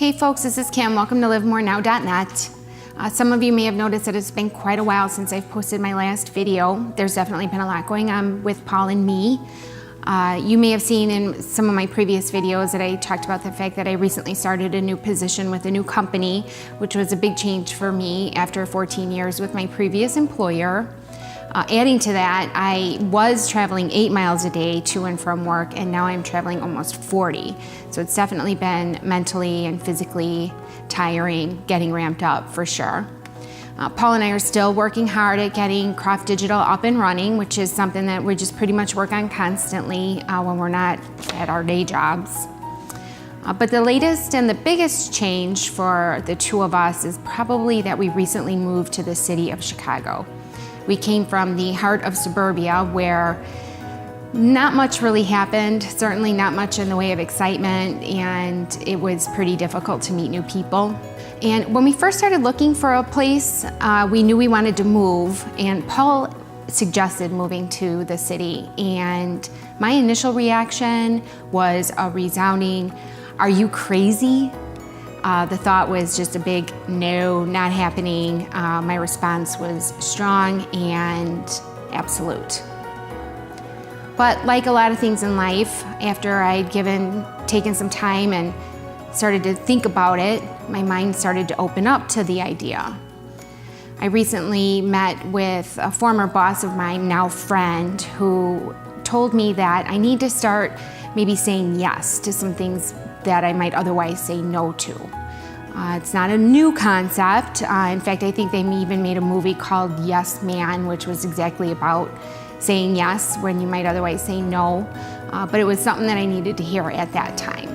Hey folks, this is Kim. Welcome to livemorenow.net. Some of you may have noticed that it's been quite a while since I've posted my last video. There's definitely been a lot going on with Paul and me. You may have seen in some of my previous videos that I talked about the fact that I recently started a new position with a new company, which was a big change for me after 14 years with my previous employer. Adding to that, I was traveling 8 miles a day to and from work, and now I'm traveling almost 40. So it's definitely been mentally and physically tiring, getting ramped up for sure. Paul and I are still working hard at getting Croft Digital up and running, which is something that we just pretty much work on constantly when we're not at our day jobs. But the latest and the biggest change for the two of us is probably that we recently moved to the city of Chicago. We came from the heart of suburbia where not much really happened, certainly not much in the way of excitement, and it was pretty difficult to meet new people. And when we first started looking for a place, we knew we wanted to move, and Paul suggested moving to the city. And my initial reaction was a resounding, "Are you crazy?" The thought was just a big no, not happening. My response was strong and absolute. But like a lot of things in life, after I'd taken some time and started to think about it, my mind started to open up to the idea. I recently met with a former boss of mine, now friend, who told me that I need to start maybe saying yes to some things that I might otherwise say no to. It's not a new concept. In fact, I think they even made a movie called Yes Man, which was exactly about saying yes when you might otherwise say no. But it was something that I needed to hear at that time.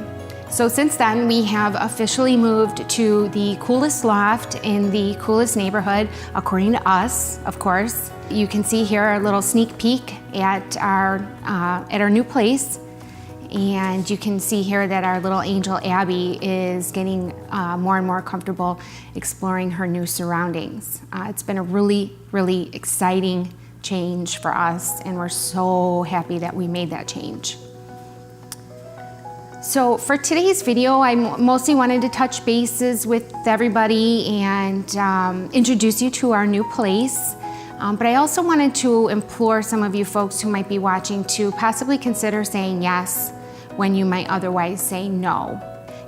So since then, we have officially moved to the coolest loft in the coolest neighborhood, according to us, of course. You can see here a little sneak peek at our new place. And you can see here that our little angel Abby is getting more and more comfortable exploring her new surroundings. It's been a really, really exciting change for us, and we're so happy that we made that change. So for today's video, I mostly wanted to touch bases with everybody and introduce you to our new place. But I also wanted to implore some of you folks who might be watching to possibly consider saying yes when you might otherwise say no.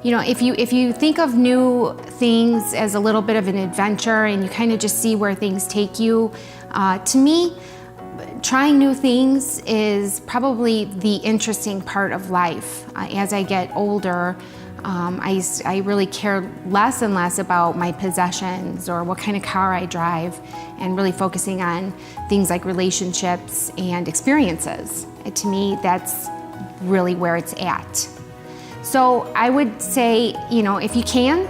You know, if you think of new things as a little bit of an adventure and you kind of just see where things take you, to me, trying new things is probably the interesting part of life. As I get older, I really care less and less about my possessions or what kind of car I drive, and really focusing on things like relationships and experiences. And to me, that's really where it's at. So I would say, you know, if you can,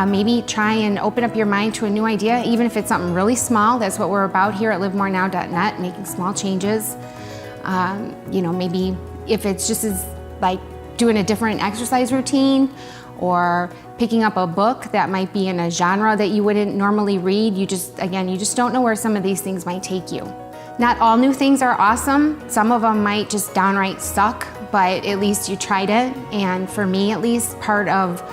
maybe try and open up your mind to a new idea, even if it's something really small. That's what we're about here at livemorenow.net, making small changes. You know, maybe if it's just as like doing a different exercise routine or picking up a book that might be in a genre that you wouldn't normally read. You just don't know where some of these things might take you. Not all new things are awesome. Some of them might just downright suck, but at least you tried it. And for me, at least, part of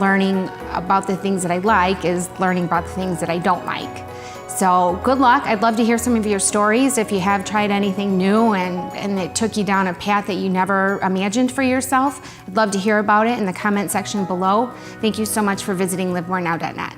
learning about the things that I like is learning about the things that I don't like. So good luck. I'd love to hear some of your stories if you have tried anything new and it took you down a path that you never imagined for yourself. I'd love to hear about it in the comment section below. Thank you so much for visiting livemorenow.net.